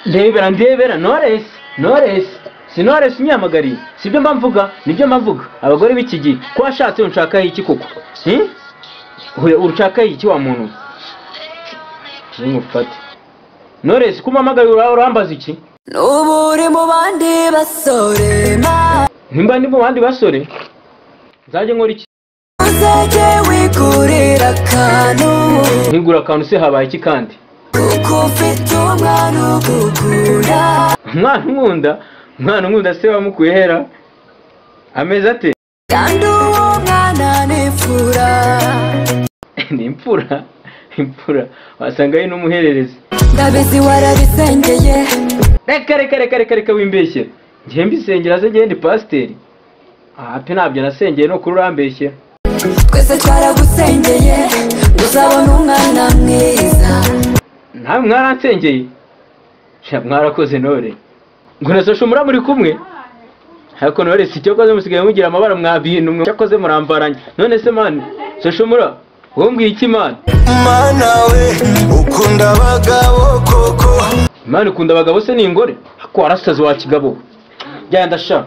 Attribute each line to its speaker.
Speaker 1: ndebera Knowless si Knowless nyamagari sibyo mvuga nibyo mvuga abagore b'iki gihe ko washatse unshaka iki koko urushaka iki wa muntu nimufate Knowless kumamagara urambaza iki
Speaker 2: n'uburi mu bandi basore
Speaker 1: nimba ndi mu bandi basore nzaje nkora iki
Speaker 2: uzajye wigurira akantu
Speaker 1: nkigura akantu se habaye iki kandi
Speaker 2: kuko ufite umwana ugukunda
Speaker 1: mwana nkunda se wamukuye hera ameze ate
Speaker 2: kandi uwo mwana ni imfura wasanga ari n'umuhererezi ndabizi warabisengeye
Speaker 1: reka wimbeshye ngiye mbisengera se ngende pasiteri pe ntabyo nasengeye no kuri urambeshye
Speaker 2: twese twaragusengeye uzabona umwana mwiza
Speaker 1: nawe mwaransengeye mwarakoze Ntore ngo nasashumura muri kumwe ariko Knowless icyo koze musigaye mugira amabara mwabintu mwe cyakoze muramvaranye none se man sashumura wombwiye iki man
Speaker 3: we ukunda abagabo koko
Speaker 1: man ukunda abagabo se ni ingore ko warasaze wa kigabo genda sha